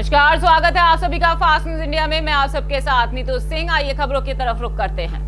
नमस्कार, स्वागत है आप सभी का फास्ट न्यूज इंडिया में। मैं आप सबके साथ नीतू सिंह। आइए खबरों की तरफ रुख करते हैं।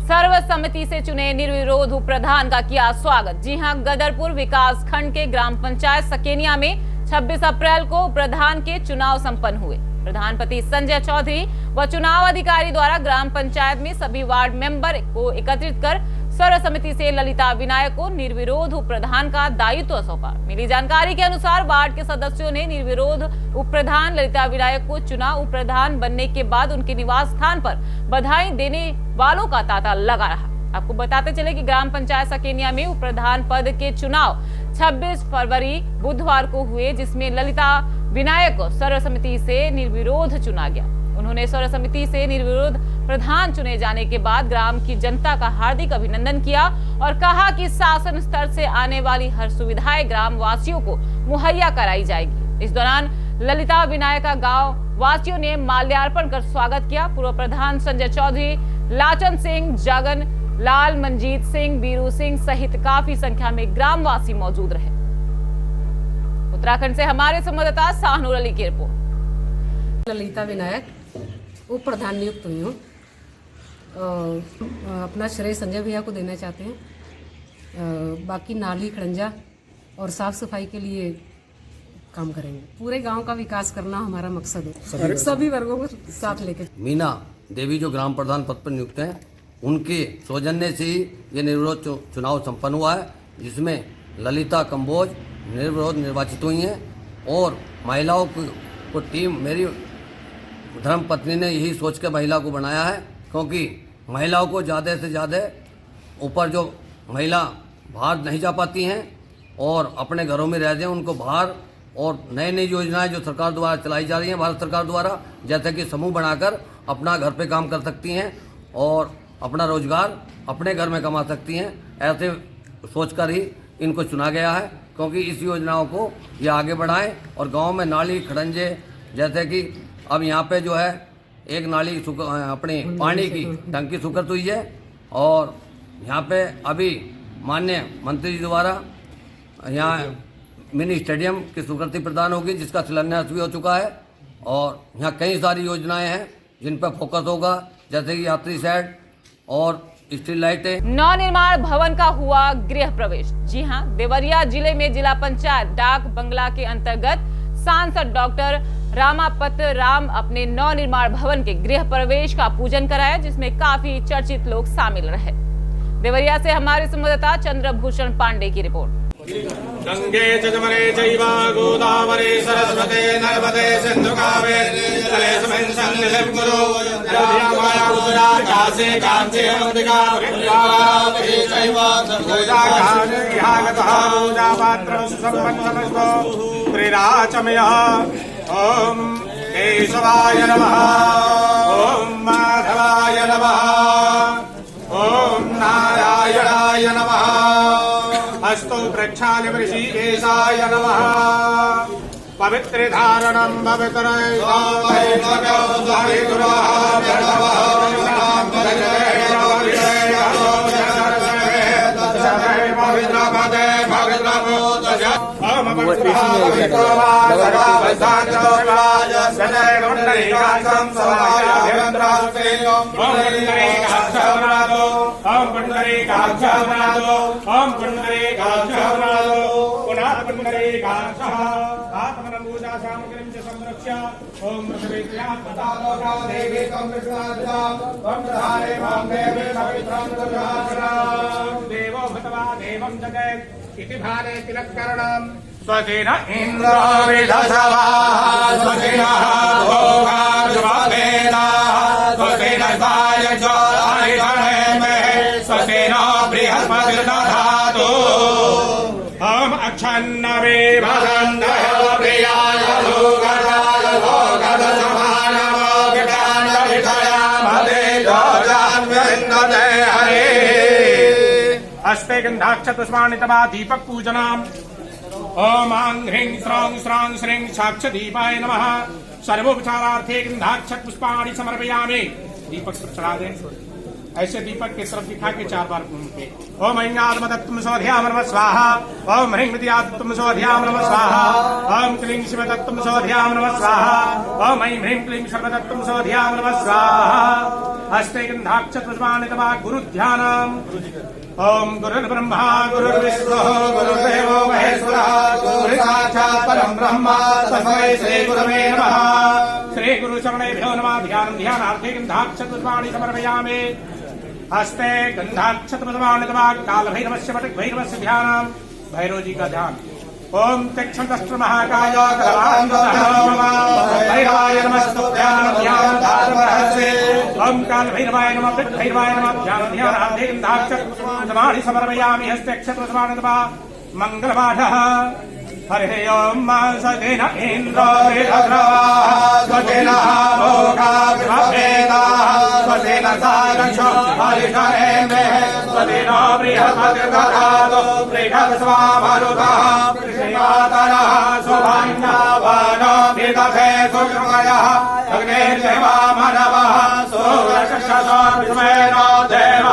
सर्वसम्मति से चुने निर्विरोध उप प्रधान का किया स्वागत। जी हां, गदरपुर विकास खंड के ग्राम पंचायत सकेनिया में 26 अप्रैल को प्रधान के चुनाव संपन्न हुए। प्रधानपति संजय चौधरी व चुनाव अधिकारी द्वारा ग्राम पंचायत में सभी वार्ड मेंबर को एकत्रित कर सर्वसम्मति से ललिता विनायक को निर्विरोध उप प्रधान का दायित्व सौंपा। मिली जानकारी के अनुसार वार्ड के सदस्यों ने निर्विरोध उप प्रधान ललिता विनायक को चुना। उप प्रधान बनने के बाद उनके निवास स्थान पर बधाई देने वालों का तांता लगा रहा। आपको बताते चले कि ग्राम पंचायत सकेनिया में उप प्रधान पद के चुनाव 26 फरवरी बुधवार को हुए, जिसमें ललिता विनायक को सर्वसम्मति से निर्विरोध चुना गया। उन्होंने सर्वसम्मति से निर्विरोध प्रधान चुने जाने के बाद ग्राम की जनता का हार्दिक अभिनंदन किया और कहा कि शासन स्तर से आने वाली हर सुविधाएं ग्राम वासियों को मुहैया कराई जाएगी। इस दौरान ललिता विनायक का गांव वासियों ने माल्यार्पण कर स्वागत किया। पूर्व प्रधान संजय चौधरी, लाचन सिंह, जगन लाल, मंजीत सिंह, बीरू सिंह सहित काफी संख्या में ग्रामवासी मौजूद रहे। उत्तराखंड से हमारे संवाददाता शाहनूर अली की रिपोर्ट। ललिता विनायक उप प्रधान नियुक्त हुई हूँ। अपना श्रेय संजय भैया को देना चाहते हैं। बाकी नाली खड़ंजा और साफ सफाई के लिए काम करेंगे। पूरे गांव का विकास करना हमारा मकसद है, सभी वर्गों को साथ लेकर। मीना देवी जो ग्राम प्रधान पद पर नियुक्त हैं, उनके सौजन्य से ही ये निर्विरोध चुनाव संपन्न हुआ है, जिसमें ललिता कंबोज निर्विरोध निर्वाचित हुई हैं। और महिलाओं को टीम, मेरी धर्म पत्नी ने यही सोच के महिला को बनाया है, क्योंकि महिलाओं को ज़्यादा से ज़्यादा ऊपर जो महिला बाहर नहीं जा पाती हैं और अपने घरों में रहते हैं, उनको बाहर और नई नई योजनाएं जो सरकार द्वारा चलाई जा रही हैं, भारत सरकार द्वारा, जैसे कि समूह बनाकर अपना घर पे काम कर सकती हैं और अपना रोजगार अपने घर में कमा सकती हैं। ऐसे सोचकर ही इनको चुना गया है, क्योंकि इस योजनाओं को ये आगे बढ़ाएं और गांव में नाली खड़ंजे, जैसे कि अब यहाँ पे जो है एक नाली अपनी पानी की टंकी स्वीकृत हुई है और यहाँ पे अभी माननीय मंत्री जी द्वारा यहाँ मिनी स्टेडियम की स्वीकृति प्रदान होगी, जिसका शिलान्यास भी हो चुका है। और यहाँ कई सारी योजनाएं हैं जिन पर फोकस होगा, जैसे कि यात्री शेड और स्ट्रीट लाइटें। नवनिर्माण भवन का हुआ गृह प्रवेश। जी हां, देवरिया जिले में जिला पंचायत डाक बंगला के अंतर्गत सांसद डॉक्टर रामापत राम अपने नवनिर्माण भवन के गृह प्रवेश का पूजन कराया, जिसमें काफी चर्चित लोग शामिल रहे। देवरिया से हमारे संवाददाता चंद्रभूषण पांडे की रिपोर्ट। गंगे च जमुने चैव गोदावरी सरस्वती नर्मदे सिंधु कावेरी जलेस्मिन् सन्निधिं कुरु नद्यां पूजा कासे कांचे अमृतिका गंगावती चैव पूजाकाले यागतः पूजापात्रं सुसम्पन्नमस्तु त्रिराचमयः। ॐ केशवाय नमः, ॐ माधवाय नमः, ॐ नारायणाय नमः, अस्तु प्रक्षाल्य ऋषिकेशाय नमः। पवित्र धारणं सामग्रीं च संरक्ष्य ओम देवी देवो भगवा देवं जगत् इति भारे तिलकरणम् स्वस्तिन इन्द्रो विदशवा स्वस्तिनः भोगार्जवेन स्वस्तिनस्ताय च अरिहणे स्वस्तिनो बृहस्पतिर्दधातु। ॐ अक्षन्नवे भगन्धः प्रियाय भोगदाय भोगदसमानवो विकाण्डविषया भदे जोजान्विन्दते हरे। हस्ते गन्धाक्षतस्मानितवा दीपक पूजनम्। ओम आं ह्रीं श्रौं श्रां श्रीं साक्षदीपाय नमः। सर्वोपचारार्थे गन्धाक्षत पुष्पाणि समर्पयामि। दीपक चढ़ा दें। ऐसे दीपक की तरफ दिखा के 4 बार घूम के ओम ऐं आत्मदत्तम सोध्याम नमः स्वाहा, ओम ह्रीं विद्यादत्तम सोध्याम नमः स्वाहा, ओम क्लीं शिवदत्तम सोध्याम नमः स्वाहा, ओम ऐं ह्रीं क्लीं सर्वदत्तम सोध्याम नमः स्वाहा। हस्ते गन्धाक्षपुष्पाणि तवा गुरु ध्यानम्। ओम गुरुर्ब्रह्मा गुरुर्विष्णुः गुरुर्देवो महेश्वरः गुरुः साक्षात् परं ब्रह्म तस्मै श्री गुरवे नमः। श्री गुरु चरणेभ्यो नमः। ध्यानार्थे गन्धाक्षपुष्पाणि समर्पयामि। हस्ते गन्धाक्षपुष्पाणि तवा कालभैरवस्य वटभैरवस्य ध्यानम्। भैरव जी का ध्यान। ओम तीक्ष्णदष्ट्र महाकाय भैरवाय नमस्तुभ्यां ध्यान धारमहसे। ओम काल भैरवाय नमः भैरवाय नमः ध्यान ध्यानार्थे समर्पयामि। हस्ते अक्षत्रस्मान् तवा मंगलपाठः। हरे ओम सदेन इन्द्रो विरद्रवाः स्वसेनः भोगाभिभवेदाः स्वसेन सारक्षो हरिषरेमे स्वसेनो बृहस्पतिर्दधातु बृहस्पतिर्स्वामरुतः श्रीमातरः सुभन्यावानो विदधे सुकृतयः अग्निर्देवामनवः सुरक्षसो विस्मेनो देव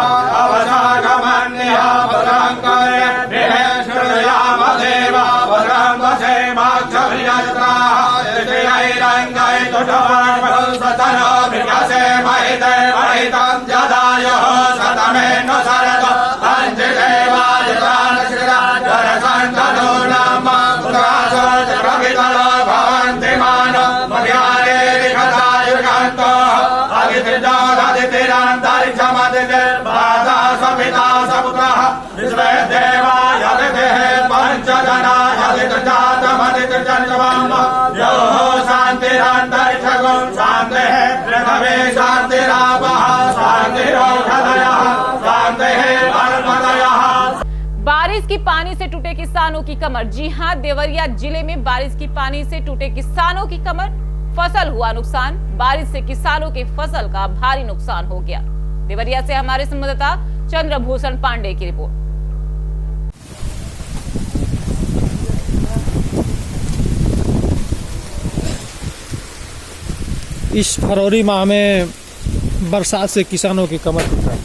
अवसागमन्यः वराङ्करे विहेश्वरयाम देव वराङ्गसे माक्षभियत्राः यजैरङ्गै तुषवार्वसतनो विकसे महिते महितं जदायुः शतमेन शरद अञ्जदेवाय प्राणश्रीराजरसन्तनो नाम पुरासो जगवितलो भवन्ति मानो मध्यारे लिखतायुर्गन्तोः अदितिरान्तरिक्षमदितिर्बाधा सपिता सपुत्रः विश्वे देवा यदितिः पञ्चजना यदितजातमदितिर्जन्मम् योः शान्तिरन्तरिक्षगुं शान्तिः पृथ्वी शान्तिरापः शान्तिरोषधयः शान्तिः पर्वतयः। बारिश की पानी से टूटे किसानों की कमर। जी हां, देवरिया जिले में बारिश की पानी से टूटे किसानों की कमर। फसल हुआ नुकसान। बारिश से किसानों के फसल का भारी नुकसान हो गया। देवरिया से हमारे संवाददाता चंद्रभूषण पांडे की रिपोर्ट। इस फरवरी माह में बरसात से किसानों की कमर टूट रहा है।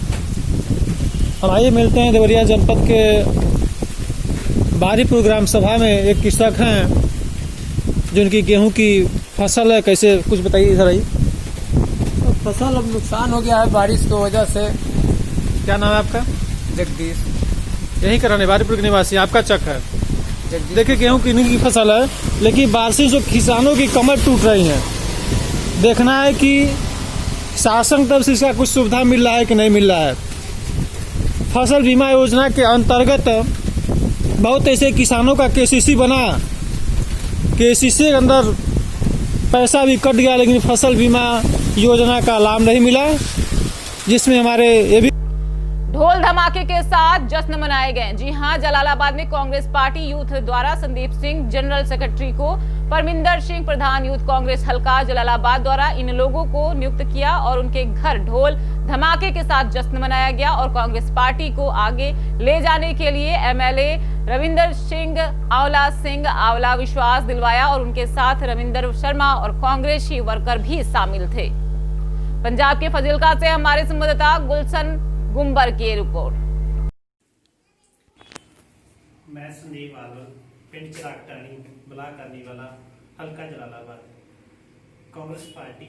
हम आइए मिलते हैं देवरिया जनपद के बारीपुर ग्राम सभा में एक कृषक हैं जिनकी गेहूं की फसल है। कैसे कुछ बताइए इधर आइए। फसल अब नुकसान हो गया है बारिश की वजह से। क्या नाम है आपका? जगदीश। यहीं का रहने बारीपुर के निवासी आपका चक है। जगदीश। देखिए गेहूं की फसल है, लेकिन बारिश से किसानों की कमर टूट रही है। देखना है कि शासन तरफ से इसका कुछ सुविधा मिल रहा है कि नहीं मिल रहा है। फसल बीमा योजना के अंतर्गत बहुत ऐसे किसानों का केसीसी बना, केसीसी के अंदर पैसा भी कट गया, लेकिन फसल बीमा योजना का लाभ नहीं मिला, जिसमें हमारे ये भी ढोल धमाके के साथ जश्न मनाए गए। जी हां, जलालाबाद में कांग्रेस पार्टी यूथ द्वारा संदीप सिंह जनरल सेक्रेटरी को परमिंदर सिंह प्रधान यूथ कांग्रेस हल्का जलालाबाद द्वारा इन लोगों को नियुक्त किया और उनके घर ढोल धमाके के साथ जश्न मनाया गया और कांग्रेस पार्टी को आगे ले जाने के लिए एमएलए रविंदर सिंह आंवला विश्वास दिलवाया और उनके साथ रविंदर शर्मा और कांग्रेसी वर्कर भी शामिल थे। पंजाब के फजीलका से हमारे संवाददाता गुलशन गुंबर की रिपोर्ट। मैं संदीप आलवल, पिंड चिरागटानी, ब्लाक करनीवाला, हल्का Jalalabad. Congress party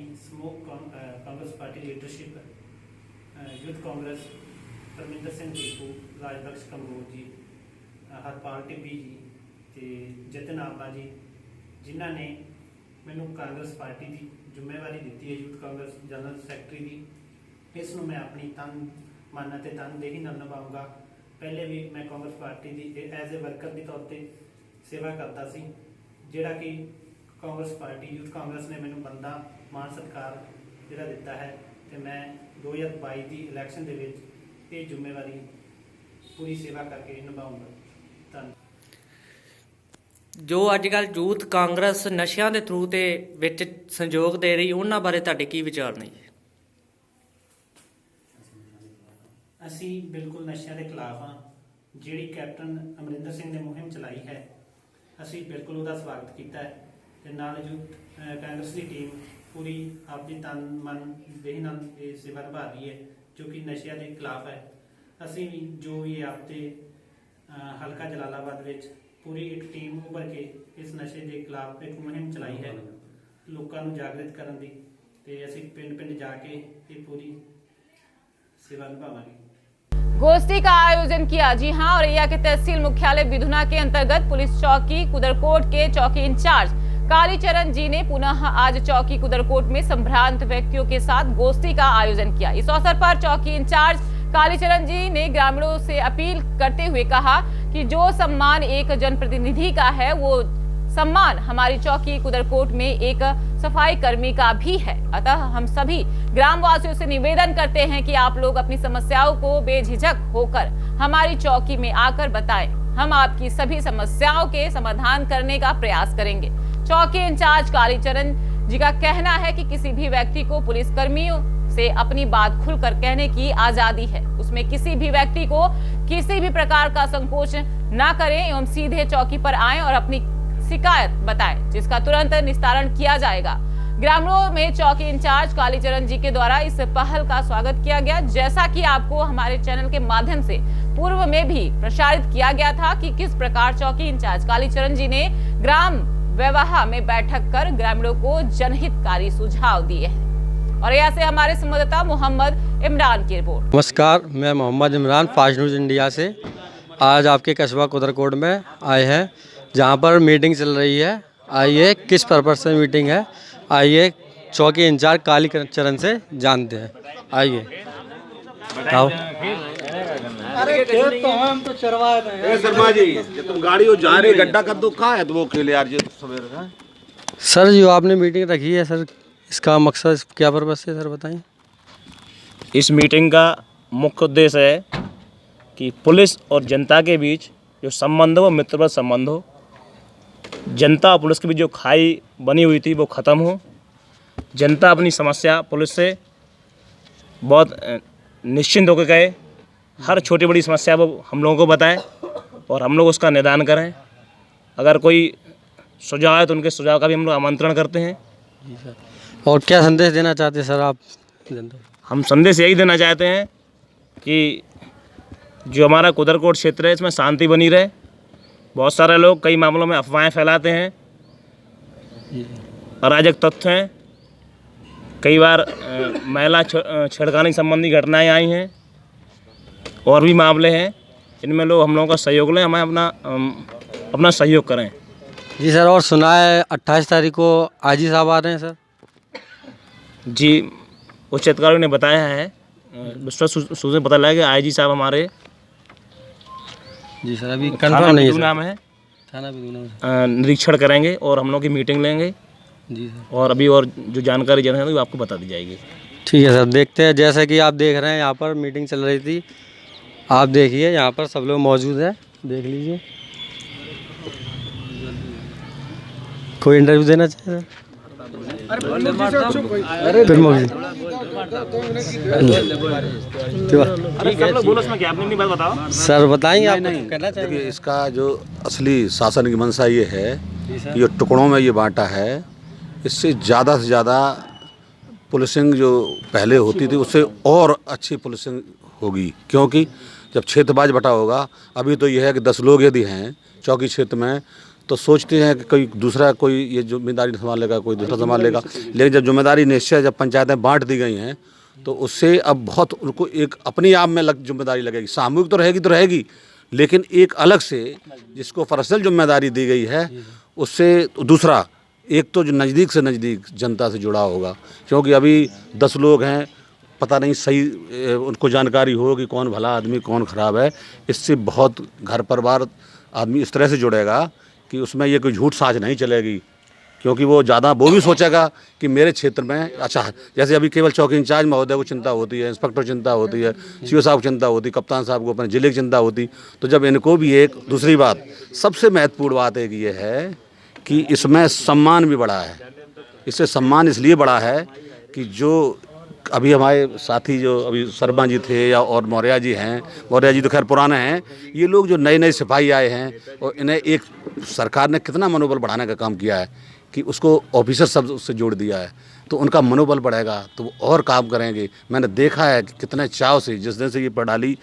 Congress party leadership youth Congress Parminder Singh Tipu, Rajbakhsh Kamboj ji, Harpal Tibbi ji ते जतन आमला जी, जिन्हों ने मैनू कांग्रेस पार्टी की जिम्मेवारी दी है यूथ कांग्रेस जनरल सैकटरी की। इस मैं अपनी तन मन ते तनदेही नाल निभाऊंगा। पहले भी मैं कांग्रेस पार्टी की एज ए वर्कर के तौर पर सेवा करता सी, जिहड़ा कि कांग्रेस पार्टी यूथ कांग्रेस ने मैनू बंदा मान सत्कार जिहड़ा दिता है, तो मैं 2022 की इलैक्शन दे विच ये जिम्मेवारी पूरी सेवा करके निभाऊंगा। जो अजकल यूथ कांग्रेस नशियां दे थरू ते विच संयोग दे रही, उन्हां बारे तुहाडे की विचार ने? असी बिल्कुल नशियां के खिलाफ हाँ। जिहड़ी कैप्टन अमरिंदर सिंह ने मुहिम चलाई है, असी बिल्कुल उसका स्वागत किया है। ते नाल यूथ कांग्रेस की टीम पूरी अपनी तन मन देही नाल सेवा निभा रही है। ਜੋ ਕਿ ਨਸ਼ਿਆਂ ਦੇ ਖਿਲਾਫ ਹੈ। ਅਸੀਂ ਵੀ ਜੋ ਵੀ ਆਪਦੇ ਹਲਕਾ ਜਲਾਲਾਬਾਦ ਵਿੱਚ ਪੂਰੀ ਇੱਕ ਟੀਮ ਉੱਭਰ ਕੇ ਇਸ ਨਸ਼ੇ ਦੇ ਖਿਲਾਫ ਇੱਕ ਮੁਹਿੰਮ ਚਲਾਈ ਹੈ, ਲੋਕਾਂ ਨੂੰ ਜਾਗਰਿਤ ਕਰਨ ਦੀ, ਤੇ ਅਸੀਂ ਪਿੰਡ-ਪਿੰਡ ਜਾ ਕੇ ਇਹ ਪੂਰੀ सेवा निभावांगे। गोष्ठी का आयोजन किया। जी हां, औरैया के तहसील मुख्यालय बिधुना के अंतर्गत पुलिस चौकी कुदरकोट के चौकी इंचार्ज कालीचरण जी ने पुनः आज चौकी कुदरकोट में संभ्रांत व्यक्तियों के साथ गोष्ठी का आयोजन किया। इस अवसर पर चौकी इंचार्ज कालीचरण जी ने ग्रामीणों से अपील करते हुए कहा कि जो सम्मान एक जनप्रतिनिधि का है, वो सम्मान हमारी चौकी कुदरकोट में एक सफाई कर्मी का भी है। अतः हम सभी ग्रामवासियों से निवेदन करते हैं कि आप लोग अपनी समस्याओं को बेझिझक होकर हमारी चौकी में आकर बताएं। हम आपकी सभी समस्याओं के समाधान करने का प्रयास करेंगे। चौकी इंचार्ज कालीचरण जी का कहना है कि किसी भी व्यक्ति को पुलिस कर्मियों से अपनी बात खुलकर कहने की आजादी है। उसमें किसी भी व्यक्ति को किसी भी प्रकार का संकोच न करें एवं सीधे चौकी पर आएं और अपनी शिकायत बताएं, जिसका तुरंत निस्तारण किया जाएगा। ग्रामीणों में चौकी इंचार्ज कालीचरण जी के द्वारा इस पहल का स्वागत किया गया। जैसा कि आपको हमारे चैनल के माध्यम से पूर्व में भी प्रसारित किया गया था कि किस प्रकार चौकी इंचार्ज कालीचरण जी ने ग्राम व्यवहार में बैठक कर ग्रामीणों को जनहितकारी सुझाव दिए हैं। और यहाँ से हमारे संवाददाता मोहम्मद इमरान की रिपोर्ट। नमस्कार, मैं Mohammad Imran fast news India से आज आपके कस्बा कुदरकोट में आए हैं, जहाँ पर मीटिंग चल रही है। आइए किस पर्पज़ से मीटिंग है, आइए चौकी इंचार्ज कालीचरण से जानते हैं। आइए आओ। शर्मा जी, तुम गाड़ी हो जा रही गड्ढा कर दो, कहाँ है तो वो अकेले यार जी सवेरे। सर जो आपने मीटिंग रखी है सर, इसका मकसद क्या पर्पज़ से सर बताएं। इस मीटिंग का मुख्य उद्देश्य है कि पुलिस और जनता के बीच जो संबंध हो, मित्रवत संबंध हो, जनता और पुलिस के बीच जो खाई बनी हुई थी वो ख़त्म हो। जनता अपनी समस्या पुलिस से बहुत निश्चिंत होकर कहे, हर छोटी बड़ी समस्या वो हम लोगों को बताए और हम लोग उसका निदान करें। अगर कोई सुझाव है तो उनके सुझाव का भी हम लोग आमंत्रण करते हैं। जी सर, और क्या संदेश देना चाहते हैं सर आप जनता? हम संदेश यही देना चाहते हैं कि जो हमारा कुदरकोट क्षेत्र है इसमें शांति बनी रहे। बहुत सारे लोग कई मामलों में अफवाहें फैलाते हैं, अराजक तथ्य हैं। कई बार महिला छेड़खानी संबंधी घटनाएं आई हैं और भी मामले हैं, इनमें लोग हम लोगों का सहयोग लें, हमें अपना सहयोग करें। जी सर, और सुना है 28 तारीख को आजी साहब आ रहे हैं सर। जी, उच्च अधिकारियों ने बताया है, विश्वास सूचना पता लगा कि आईजी साहब हमारे जी सर अभी कंफर्म नहीं है, नाम है थाना बिदुना निरीक्षण करेंगे और हम लोग की मीटिंग लेंगे। जी सर, और अभी और जो जानकारी देना है वो आपको बता दी जाएगी। ठीक है सर, देखते हैं। जैसे कि आप देख रहे हैं यहाँ पर मीटिंग चल रही थी, आप देखिए यहाँ पर सब लोग मौजूद हैं, देख लीजिए। कोई इंटरव्यू देना चाहिए सर? फिर मौजूद सर बताएंगे आप कहना चाहिए। देखिए, इसका जो असली शासन की मंशा ये है, ये टुकड़ों में ये बांटा है। इससे ज़्यादा से ज़्यादा पुलिसिंग जो पहले होती थी उससे और अच्छी पुलिसिंग होगी, क्योंकि जब क्षेत्रवाइज बटा होगा। अभी तो यह है कि 10 लोग यदि हैं चौकी क्षेत्र में तो सोचते हैं कि कोई दूसरा कोई ये जिम्मेदारी संभाल लेगा, कोई दूसरा संभाल लेगा। लेकिन जब जिम्मेदारी निश्चय जब पंचायतें बांट दी गई हैं तो उससे अब बहुत उनको एक अपनी आप में जिम्मेदारी लगेगी। सामूहिक तो रहेगी लेकिन एक अलग से जिसको पर्सनल जिम्मेदारी दी गई है उससे दूसरा एक तो जो नज़दीक से नज़दीक जनता से जुड़ा होगा। क्योंकि अभी 10 लोग हैं, पता नहीं सही उनको जानकारी हो कि कौन भला आदमी कौन ख़राब है। इससे बहुत घर परिवार आदमी इस तरह से जुड़ेगा कि उसमें ये कोई झूठ साझ नहीं चलेगी, क्योंकि वो ज़्यादा वो भी सोचेगा कि मेरे क्षेत्र में अच्छा, जैसे अभी केवल चौकी इंचार्ज महोदय को चिंता होती है, इंस्पेक्टर चिंता होती है, सीओ साहब को चिंता होती, कप्तान साहब को अपने जिले की चिंता होती। तो जब इनको भी एक दूसरी बात, सबसे महत्वपूर्ण बात एक ये है कि इसमें सम्मान भी बढ़ा है। इससे सम्मान इसलिए बढ़ा है कि जो अभी हमारे साथी जो अभी शर्मा जी थे या और मौर्या जी हैं, मौर्या जी तो खैर पुराने हैं, ये लोग जो नए नए सिपाही आए हैं और इन्हें एक सरकार ने कितना मनोबल बढ़ाने का काम किया है कि उसको ऑफिसर शब्द उससे जोड़ दिया है, तो उनका मनोबल बढ़ेगा, तो वो और काम करेंगे। मैंने देखा है कि कितने चाव से जिस दिन से ये प्रणाली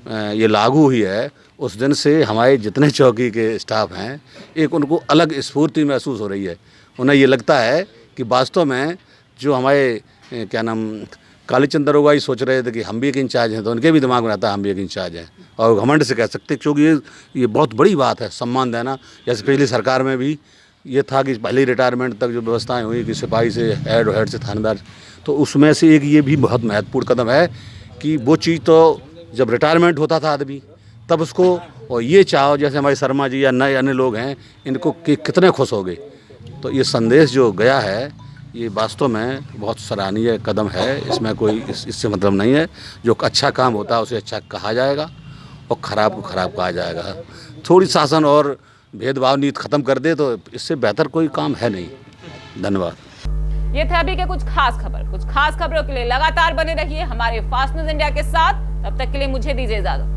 ये लागू हुई है उस दिन से हमारे जितने चौकी के स्टाफ हैं एक उनको अलग स्फूर्ति महसूस हो रही है। उन्हें ये लगता है कि वास्तव में जो हमारे क्या नाम कालीचंद दरोगा ही सोच रहे थे कि हम भी एक इंचार्ज हैं, तो उनके भी दिमाग में आता है हम भी एक इंचार्ज हैं, और घमंड से कह सकते क्योंकि ये बहुत बड़ी बात है सम्मान देना। जैसे पिछली सरकार में भी ये था कि पहले रिटायरमेंट तक जो व्यवस्थाएं हुई कि सिपाही से हेड से थानेदार, तो उसमें से एक ये भी बहुत महत्वपूर्ण कदम है कि वो चीज़ तो जब रिटायरमेंट होता था आदमी तब उसको, और ये चाहो जैसे हमारे शर्मा जी या नए अन्य लोग हैं इनको कि कितने खुश हो गए। तो ये संदेश जो गया है ये वास्तव में बहुत सराहनीय कदम है, इसमें कोई इससे मतलब नहीं है। जो अच्छा काम होता है उसे अच्छा कहा जाएगा और ख़राब को ख़राब कहा जाएगा। थोड़ी शासन और भेदभाव नीति ख़त्म कर दे तो इससे बेहतर कोई काम है नहीं। धन्यवाद। ये थे अभी के कुछ खास खबरों के लिए लगातार बने रहिए हमारे फास्ट न्यूज इंडिया के साथ। तब तक के लिए मुझे दीजिए इजाजत।